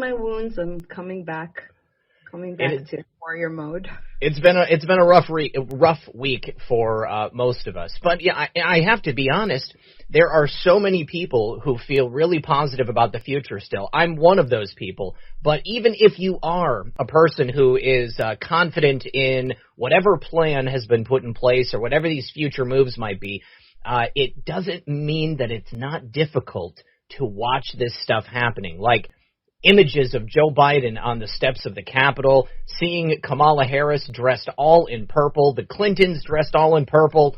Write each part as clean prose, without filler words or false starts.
my wounds. I'm coming back to warrior mode. It's been a rough week for most of us. But yeah, I have to be honest. There are so many people who feel really positive about the future still. I'm one of those people. But even if you are a person who is confident in whatever plan has been put in place or whatever these future moves might be, it doesn't mean that it's not difficult to watch this stuff happening. Like images of Joe Biden on the steps of the Capitol, seeing Kamala Harris dressed all in purple, the Clintons dressed all in purple,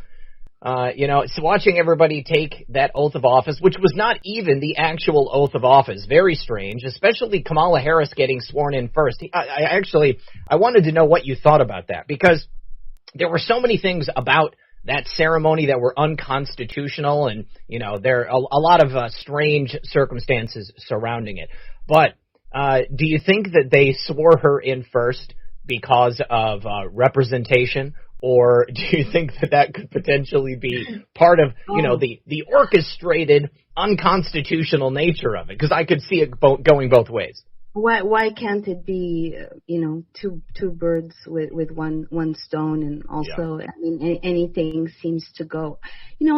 so watching everybody take that oath of office, which was not even the actual oath of office. Very strange, especially Kamala Harris getting sworn in first. I wanted to know what you thought about that, because there were so many things about that ceremony that were unconstitutional, and, there are a lot of strange circumstances surrounding it. But do you think that they swore her in first because of representation, or do you think that could potentially be part of, the orchestrated unconstitutional nature of it? Because I could see it going both ways. Why can't it be, two birds with one stone? And also, yeah. I mean, anything seems to go.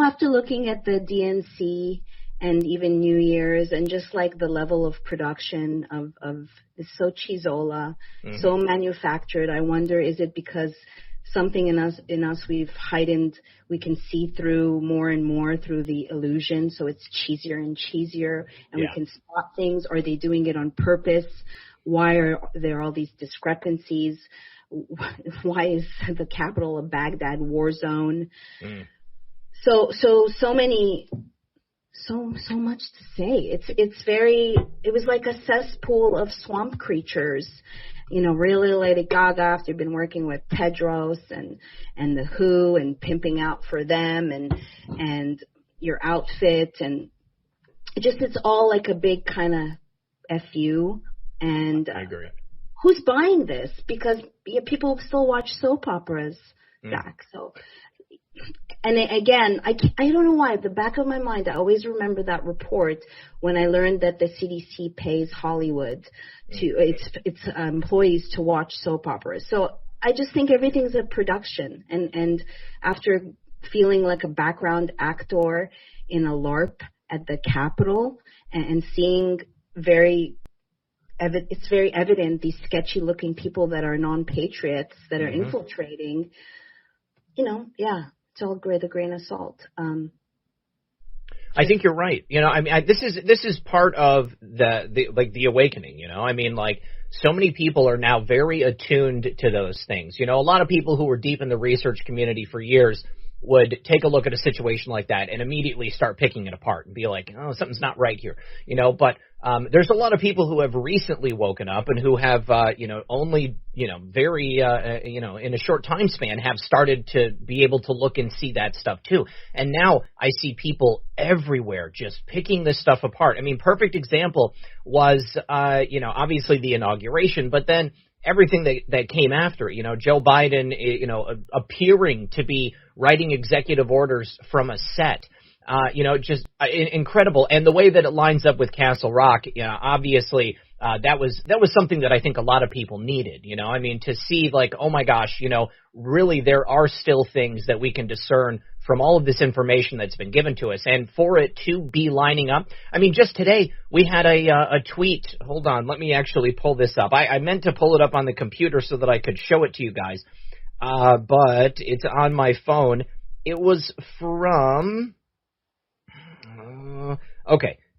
After looking at the DNC and even New Year's, and just like the level of production of it's so chizola, so manufactured. I wonder, is it because something in us we've heightened, we can see through more and more through the illusion, so it's cheesier and cheesier, and we can spot things. Are they doing it on purpose? Why are there all these discrepancies? Why is the capital of Baghdad war zone? So many. So much to say. It was like a cesspool of swamp creatures. Really Lady Gaga, after you've been working with Tedros and the WHO and pimping out for them and your outfit, and it's all like a big kind of FU. And I agree. Who's buying this? Because people still watch soap operas, Zach. So. And again, I don't know why. At the back of my mind, I always remember that report when I learned that the CDC pays Hollywood its employees to watch soap operas. So I just think everything's a production. And after feeling like a background actor in a LARP at the Capitol and seeing it's very evident these sketchy looking people that are non-patriots that are infiltrating. It's all with a grain of salt. I think you're right. This is part of the awakening. So many people are now very attuned to those things. A lot of people who were deep in the research community for years would take a look at a situation like that and immediately start picking it apart and be like, oh, something's not right here. But there's a lot of people who have recently woken up and who have, only, very, in a short time span have started to be able to look and see that stuff too. And now I see people everywhere just picking this stuff apart. I mean, perfect example was, obviously the inauguration, but then everything that came after it. Joe Biden, appearing to be writing executive orders from a set. Just incredible. And the way that it lines up with Castle Rock, obviously, that was something that I think a lot of people needed, to see like, oh my gosh, really there are still things that we can discern from all of this information that's been given to us, and for it to be lining up. I mean, just today we had a tweet. Hold on, let me actually pull this up. I meant to pull it up on the computer so that I could show it to you guys, but it's on my phone. It was from...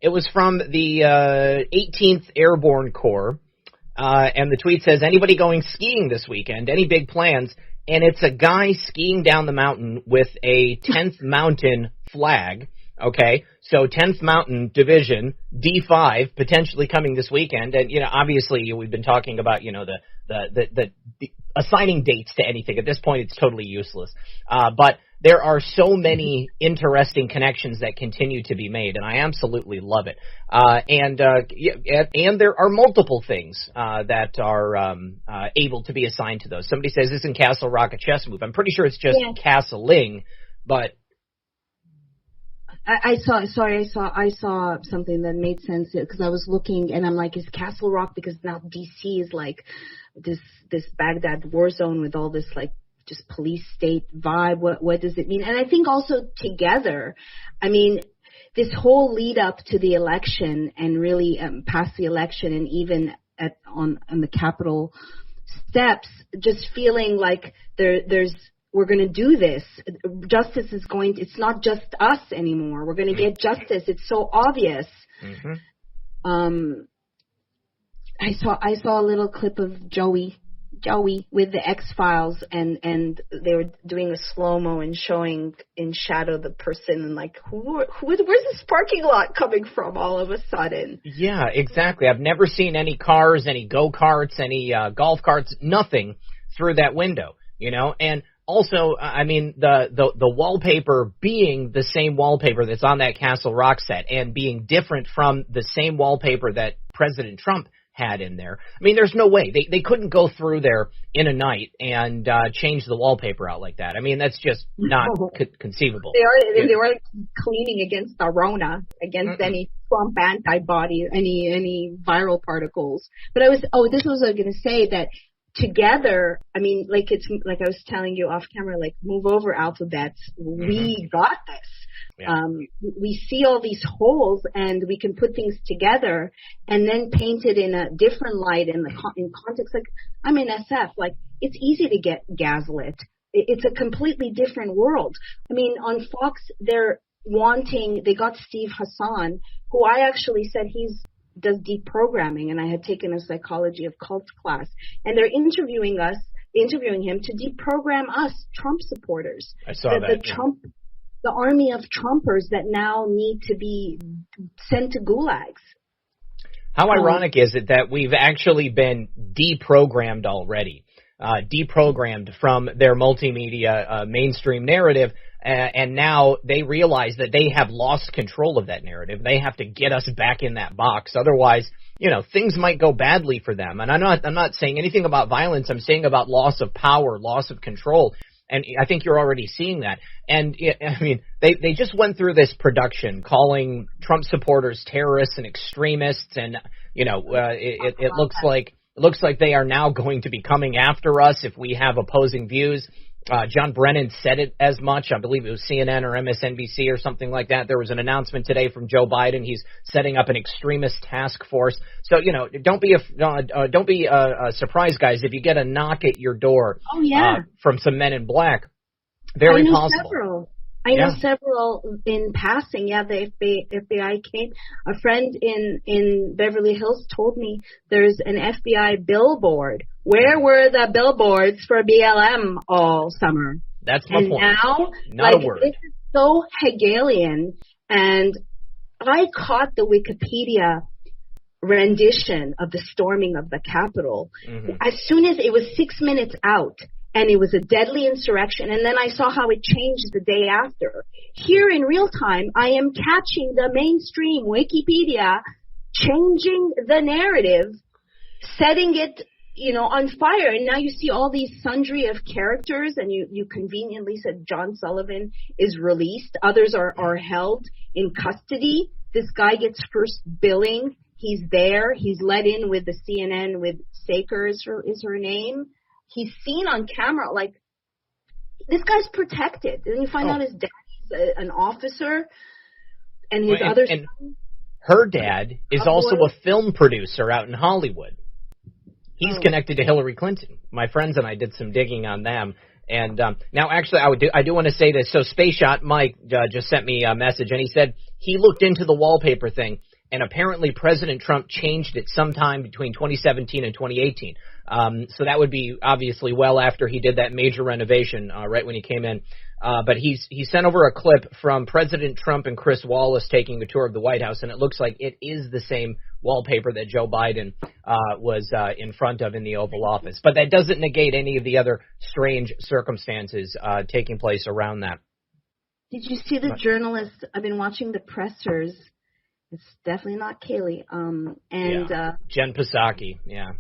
It was from the 18th Airborne Corps, and the tweet says, anybody going skiing this weekend? Any big plans? And it's a guy skiing down the mountain with a 10th Mountain flag, okay? So 10th Mountain Division, D5, potentially coming this weekend. And, obviously we've been talking about, the assigning dates to anything. At this point, it's totally useless. But there are so many interesting connections that continue to be made, and I absolutely love it. And there are multiple things that are able to be assigned to those. Somebody says, isn't Castle Rock a chess move? I'm pretty sure it's just castling, but... I saw something that made sense because I was looking and I'm like, is Castle Rock, because now DC is like this Baghdad war zone with all this like just police state vibe. What does it mean? And I think also together, I mean, this whole lead up to the election and really past the election and even on the Capitol steps, just feeling like we're going to do this. Justice is it's not just us anymore. We're going to get justice. It's so obvious. Mm-hmm. I saw a little clip of Joey with the X-Files and they were doing a slow-mo and showing in shadow the person and like, where's this parking lot coming from all of a sudden? Yeah, exactly. I've never seen any cars, any go-karts, any golf carts, nothing through that window, you know? And also, I mean, the wallpaper being the same wallpaper that's on that Castle Rock set and being different from the same wallpaper that President Trump had in there. I mean, there's no way. They couldn't go through there in a night and change the wallpaper out like that. I mean, that's just not conceivable. They were cleaning against the Rona, against any Trump antibody, any viral particles. But this was I was going to say that together, I mean, like it's like I was telling you off camera, like move over alphabets. We got this. Yeah. We see all these holes and we can put things together and then paint it in a different light in context. Like I'm in SF, like it's easy to get gaslit. It's a completely different world. I mean, on Fox, they got Steve Hassan, who I actually said does deprogramming, and I had taken a psychology of cults class, and they're interviewing him to deprogram us Trump supporters. I saw that. The army of Trumpers that now need to be sent to gulags. How ironic is it that we've actually been deprogrammed already, deprogrammed from their multimedia mainstream narrative, and now they realize that they have lost control of that narrative. They have to get us back in that box. Otherwise, you know, things might go badly for them. And I'm not saying anything about violence. I'm saying about loss of power, loss of control. And I think you're already seeing that. And I mean, they just went through this production calling Trump supporters terrorists and extremists, and you know, it looks like they are now going to be coming after us if we have opposing views. John Brennan said it as much. I believe it was CNN or MSNBC or something like that. There was an announcement today from Joe Biden. He's setting up an extremist task force. So, you know, don't be surprised, guys, if you get a knock at your door from some men in black. Very possible. I know several in passing. Yeah, the FBI came. A friend in Beverly Hills told me there's an FBI billboard. Where were the billboards for BLM all summer? That's my point. Now, not a word. This is so Hegelian. And I caught the Wikipedia rendition of the storming of the Capitol. Mm-hmm. As soon as it was 6 minutes out, and it was a deadly insurrection, and then I saw how it changed the day after. Here in real time, I am catching the mainstream Wikipedia changing the narrative, setting it, you know, on fire. And now you see all these sundry of characters, and you conveniently said John Sullivan is released. Others are held in custody. This guy gets first billing. He's there. He's let in with the CNN with Saker is her name. He's seen on camera, like, this guy's protected. And you find out his dad's an officer, and his other son. Her dad is also a film producer out in Hollywood. He's connected to Hillary Clinton. My friends and I did some digging on them. And now, actually, I do want to say this. So Space Shot Mike just sent me a message, and he said he looked into the wallpaper thing, and apparently President Trump changed it sometime between 2017 and 2018. So that would be obviously well after he did that major renovation, right when he came in. But he sent over a clip from President Trump and Chris Wallace taking a tour of the White House, and it looks like it is the same wallpaper that Joe Biden was in front of in the Oval Office. But that doesn't negate any of the other strange circumstances taking place around that. Did you see the journalist? I've been watching the pressers. It's definitely not Kaylee. Jen Psaki. Yeah.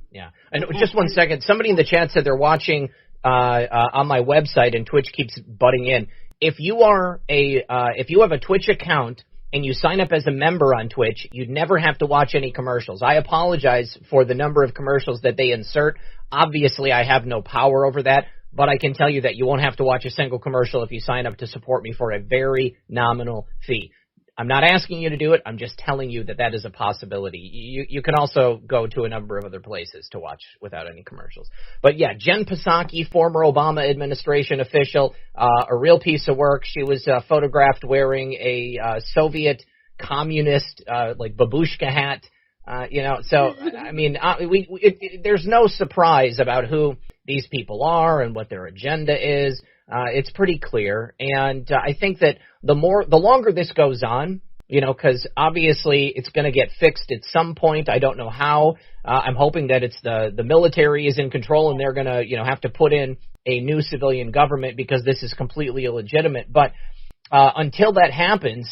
And just 1 second. Somebody in the chat said they're watching on my website, and Twitch keeps butting in. if you have a Twitch account and you sign up as a member on Twitch, you'd never have to watch any commercials. I apologize for the number of commercials that they insert. Obviously, I have no power over that, but I can tell you that you won't have to watch a single commercial if you sign up to support me for a very nominal fee. I'm not asking you to do it. I'm just telling you that is a possibility. You can also go to a number of other places to watch without any commercials. But yeah, Jen Psaki, former Obama administration official, a real piece of work. She was photographed wearing a Soviet communist like babushka hat. So I mean, there's no surprise about who these people are and what their agenda is. It's pretty clear, and I think that the longer this goes on, because obviously it's going to get fixed at some point. I don't know how. I'm hoping that it's the military is in control and they're going to have to put in a new civilian government because this is completely illegitimate. But until that happens,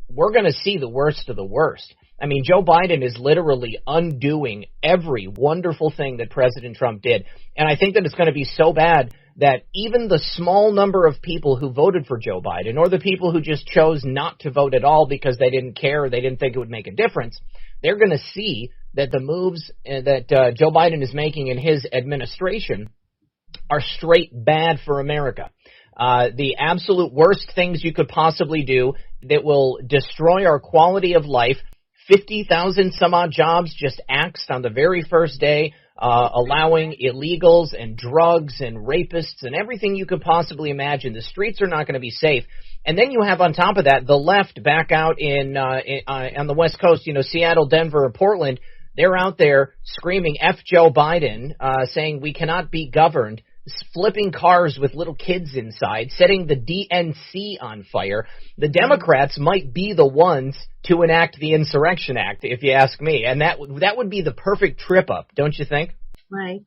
we're going to see the worst of the worst. I mean, Joe Biden is literally undoing every wonderful thing that President Trump did. And I think that it's going to be so bad that even the small number of people who voted for Joe Biden, or the people who just chose not to vote at all because they didn't care or they didn't think it would make a difference, they're going to see that the moves that Joe Biden is making in his administration are straight bad for America. The absolute worst things you could possibly do that will destroy our quality of life. 50,000 some odd jobs just axed on the very first day, allowing illegals and drugs and rapists and everything you could possibly imagine. The streets are not going to be safe. And then you have on top of that the left back out on the West Coast, Seattle, Denver, and Portland. They're out there screaming F Joe Biden, saying we cannot be governed, flipping cars with little kids inside, setting the DNC on fire. The Democrats might be the ones to enact the Insurrection Act, if you ask me. And that would be the perfect trip up, don't you think? Right.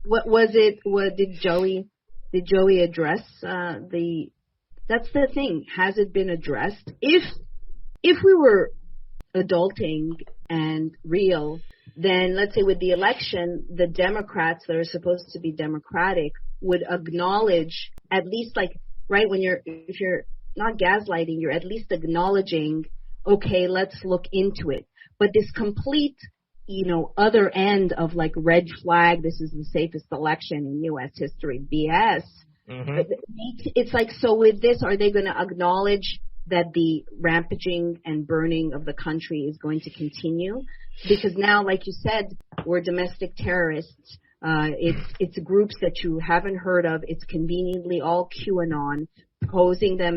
What was it? Did Joey address that's the thing. Has it been addressed? If we were adulting and real, then let's say with the election, the Democrats that are supposed to be democratic would acknowledge, at least right, if you're not gaslighting, you're at least acknowledging, okay, let's look into it. But this complete, other end of red flag, this is the safest election in U.S. history, BS. Mm-hmm. It's so with this, are they going to acknowledge that the rampaging and burning of the country is going to continue? Because now, like you said, we're domestic terrorists. It's groups that you haven't heard of. It's conveniently all QAnon,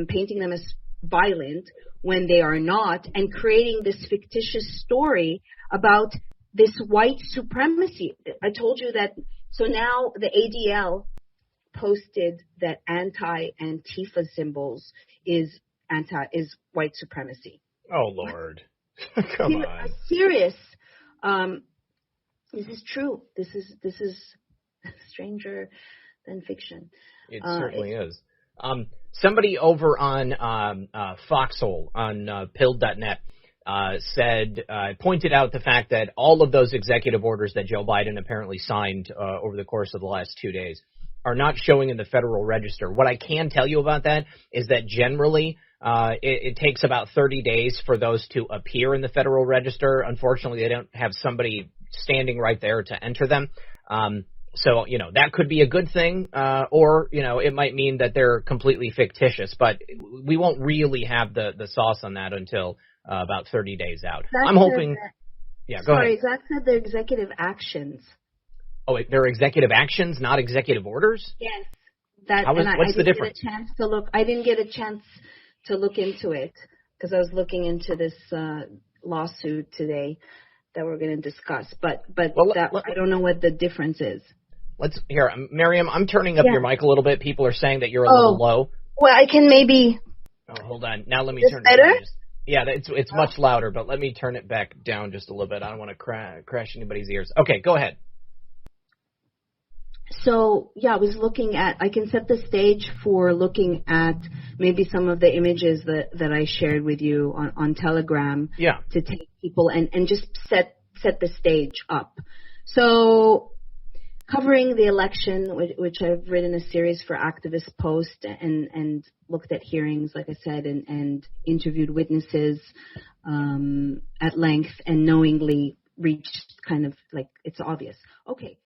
painting them as violent when they are not, and creating this fictitious story about this white supremacy. I told you that. So now the ADL posted that anti-Antifa symbols is white supremacy. Oh Lord. Come on. Serious. This is true. This is stranger than fiction. It certainly is. Somebody over on Foxhole on Pilled.net pointed out the fact that all of those executive orders that Joe Biden apparently signed over the course of the last 2 days are not showing in the Federal Register. What I can tell you about that is that generally it takes about 30 days for those to appear in the Federal Register. Unfortunately, they don't have somebody standing right there to enter them. So, that could be a good thing, or, it might mean that they're completely fictitious. But we won't really have the sauce on that until about 30 days out. I'm hoping. Yeah, go ahead. Sorry, Zach said they're executive actions. Oh, they're executive actions, not executive orders? Yes. What's the difference? I didn't get a chance to look into it because I was looking into this lawsuit today that we're going to discuss. But I don't know what the difference is. Miriam, I'm turning up your mic a little bit. People are saying that you're a little low. Well, I can maybe. Oh, hold on. Now let me turn it down. Yeah, it's much louder, but let me turn it back down just a little bit. I don't want to crash anybody's ears. Okay, go ahead. So, I was looking at, I can set the stage for looking at maybe some of the images that I shared with you on Telegram to take people and just set the stage up. So, a covering the election, which I've written a series for Activist Post and looked at hearings, like I said, and interviewed witnesses at length and knowingly reached kind of like it's obvious. Okay.